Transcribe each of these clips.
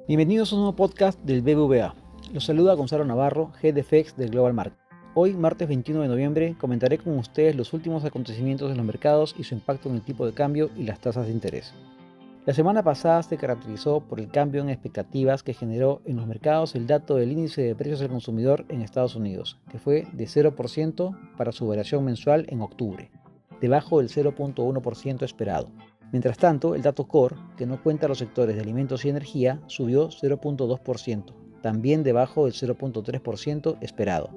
Bienvenidos a un nuevo podcast del BBVA. Los saluda Gonzalo Navarro, Head FX del Global Market. Hoy, martes 21 de noviembre, comentaré con ustedes los últimos acontecimientos en los mercados y su impacto en el tipo de cambio y las tasas de interés. La semana pasada se caracterizó por el cambio en expectativas que generó en los mercados el dato del índice de precios al consumidor en Estados Unidos, que fue de 0% para su variación mensual en octubre, debajo del 0.1% esperado. Mientras tanto, el dato core, que no cuenta los sectores de alimentos y energía, subió 0.2%, también debajo del 0.3% esperado.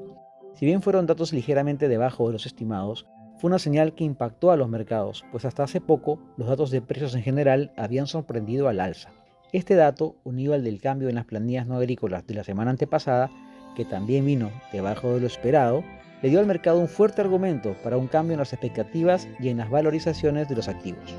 Si bien fueron datos ligeramente debajo de los estimados, fue una señal que impactó a los mercados, pues hasta hace poco los datos de precios en general habían sorprendido al alza. Este dato, unido al del cambio en las planillas no agrícolas de la semana antepasada, que también vino debajo de lo esperado, le dio al mercado un fuerte argumento para un cambio en las expectativas y en las valorizaciones de los activos.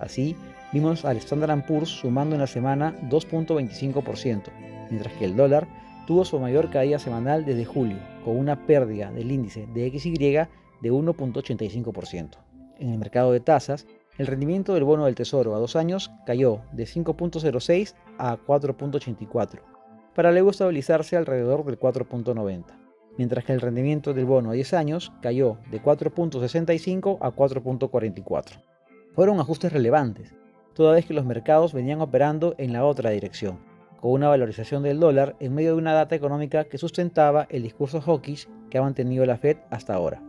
Así, vimos al Standard & Poor's sumando en la semana 2.25%, mientras que el dólar tuvo su mayor caída semanal desde julio, con una pérdida del índice de XY de 1.85%. En el mercado de tasas, el rendimiento del bono del Tesoro a 2 años cayó de 5.06 a 4.84, para luego estabilizarse alrededor del 4.90, mientras que el rendimiento del bono a 10 años cayó de 4.65 a 4.44. Fueron ajustes relevantes, toda vez que los mercados venían operando en la otra dirección, con una valorización del dólar en medio de una data económica que sustentaba el discurso hawkish que ha mantenido la Fed hasta ahora.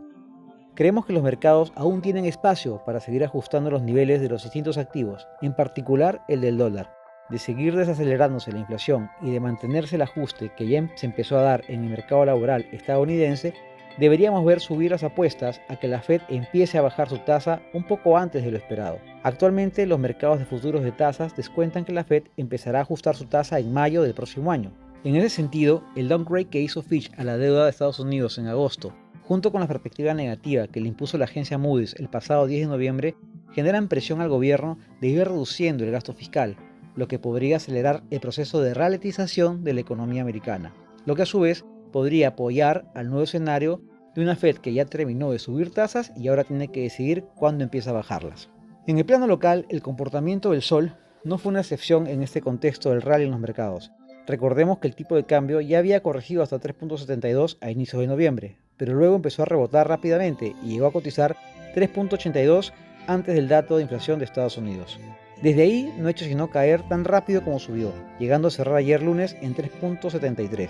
Creemos que los mercados aún tienen espacio para seguir ajustando los niveles de los distintos activos, en particular el del dólar, de seguir desacelerándose la inflación y de mantenerse el ajuste que ya se empezó a dar en el mercado laboral estadounidense. Deberíamos ver subir las apuestas a que la Fed empiece a bajar su tasa un poco antes de lo esperado. Actualmente los mercados de futuros de tasas descuentan que la Fed empezará a ajustar su tasa en mayo del próximo año. En ese sentido, el downgrade que hizo Fitch a la deuda de Estados Unidos en agosto, junto con la perspectiva negativa que le impuso la agencia Moody's el pasado 10 de noviembre, generan presión al gobierno de ir reduciendo el gasto fiscal, lo que podría acelerar el proceso de ralentización de la economía americana, lo que a su vez podría apoyar al nuevo escenario de una Fed que ya terminó de subir tasas y ahora tiene que decidir cuándo empieza a bajarlas. En el plano local, el comportamiento del sol no fue una excepción en este contexto del rally en los mercados. Recordemos que el tipo de cambio ya había corregido hasta 3.72 a inicios de noviembre, pero luego empezó a rebotar rápidamente y llegó a cotizar 3.82 antes del dato de inflación de Estados Unidos. Desde ahí no ha hecho sino caer tan rápido como subió, llegando a cerrar ayer lunes en 3.73.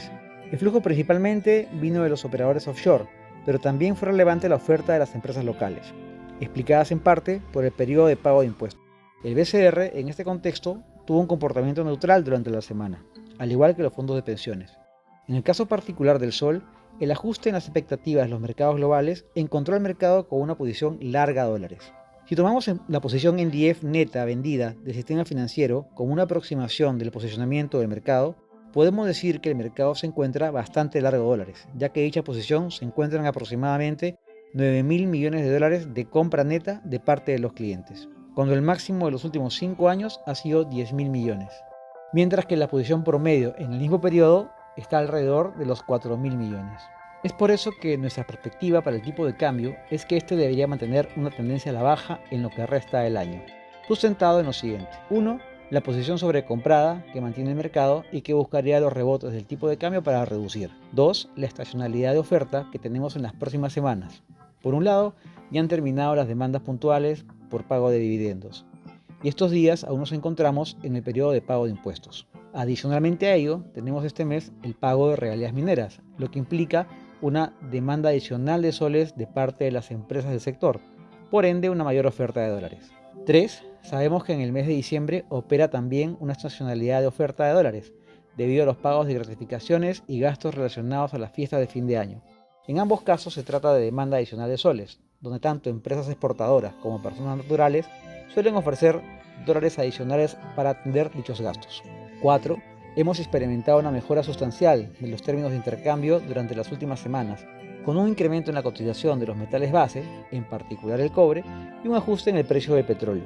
El flujo principalmente vino de los operadores offshore, pero también fue relevante la oferta de las empresas locales, explicadas en parte por el periodo de pago de impuestos. El BCR, en este contexto, tuvo un comportamiento neutral durante la semana, al igual que los fondos de pensiones. En el caso particular del sol, el ajuste en las expectativas de los mercados globales encontró al mercado con una posición larga a dólares. Si tomamos la posición NDF neta vendida del sistema financiero como una aproximación del posicionamiento del mercado, podemos decir que el mercado se encuentra bastante largo a dólares, ya que dicha posición se encuentra en aproximadamente 9.000 millones de dólares de compra neta de parte de los clientes, cuando el máximo de los últimos 5 años ha sido 10.000 millones, mientras que la posición promedio en el mismo periodo está alrededor de los 4.000 millones. Es por eso que nuestra perspectiva para el tipo de cambio es que este debería mantener una tendencia a la baja en lo que resta del año, sustentado en lo siguiente. 1. La posición sobrecomprada que mantiene el mercado y que buscaría los rebotes del tipo de cambio para reducir. 2. La estacionalidad de oferta que tenemos en las próximas semanas. Por un lado, ya han terminado las demandas puntuales por pago de dividendos, y estos días aún nos encontramos en el periodo de pago de impuestos. Adicionalmente a ello, tenemos este mes el pago de regalías mineras, lo que implica una demanda adicional de soles de parte de las empresas del sector, por ende una mayor oferta de dólares. 3. Sabemos que en el mes de diciembre opera también una estacionalidad de oferta de dólares, debido a los pagos de gratificaciones y gastos relacionados a las fiestas de fin de año. En ambos casos se trata de demanda adicional de soles, donde tanto empresas exportadoras como personas naturales suelen ofrecer dólares adicionales para atender dichos gastos. 4. Hemos experimentado una mejora sustancial de los términos de intercambio durante las últimas semanas, con un incremento en la cotización de los metales base, en particular el cobre, y un ajuste en el precio del petróleo.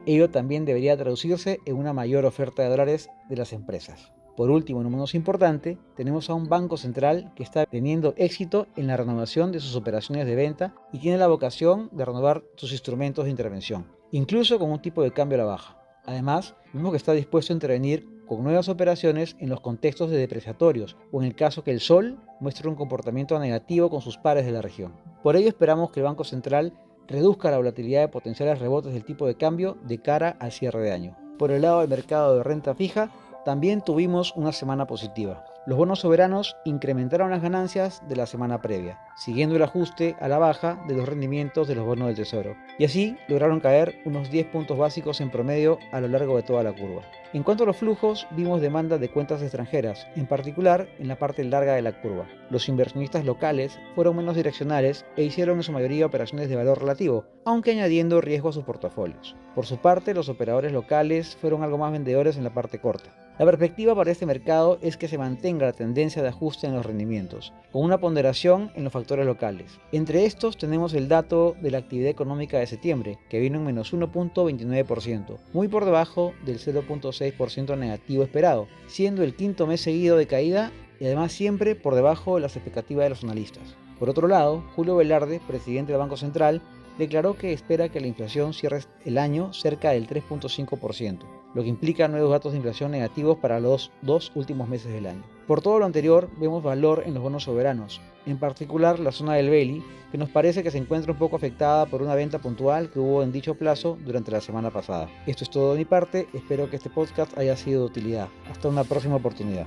Ello también debería traducirse en una mayor oferta de dólares de las empresas. Por último, y no menos importante, tenemos a un banco central que está teniendo éxito en la renovación de sus operaciones de venta y tiene la vocación de renovar sus instrumentos de intervención, incluso con un tipo de cambio a la baja. Además, vimos que está dispuesto a intervenir con nuevas operaciones en los contextos de depreciatorios o en el caso que el sol muestre un comportamiento negativo con sus pares de la región. Por ello esperamos que el Banco Central reduzca la volatilidad de potenciales rebotes del tipo de cambio de cara al cierre de año. Por el lado del mercado de renta fija, también tuvimos una semana positiva. Los bonos soberanos incrementaron las ganancias de la semana previa, siguiendo el ajuste a la baja de los rendimientos de los bonos del Tesoro, y así lograron caer unos 10 puntos básicos en promedio a lo largo de toda la curva. En cuanto a los flujos, vimos demanda de cuentas extranjeras, en particular en la parte larga de la curva. Los inversionistas locales fueron menos direccionales e hicieron en su mayoría operaciones de valor relativo, aunque añadiendo riesgo a sus portafolios. Por su parte, los operadores locales fueron algo más vendedores en la parte corta. La perspectiva para este mercado es que se mantenga la tendencia de ajuste en los rendimientos, con una ponderación en los factores locales. Entre estos tenemos el dato de la actividad económica de septiembre, que vino en menos 1.29%, muy por debajo del 0.6% negativo esperado, siendo el quinto mes seguido de caída y además siempre por debajo de las expectativas de los analistas. Por otro lado, Julio Velarde, presidente del Banco Central, declaró que espera que la inflación cierre el año cerca del 3.5%, lo que implica nuevos datos de inflación negativos para los dos últimos meses del año. Por todo lo anterior, vemos valor en los bonos soberanos, en particular la zona del Belly, que nos parece que se encuentra un poco afectada por una venta puntual que hubo en dicho plazo durante la semana pasada. Esto es todo de mi parte, espero que este podcast haya sido de utilidad. Hasta una próxima oportunidad.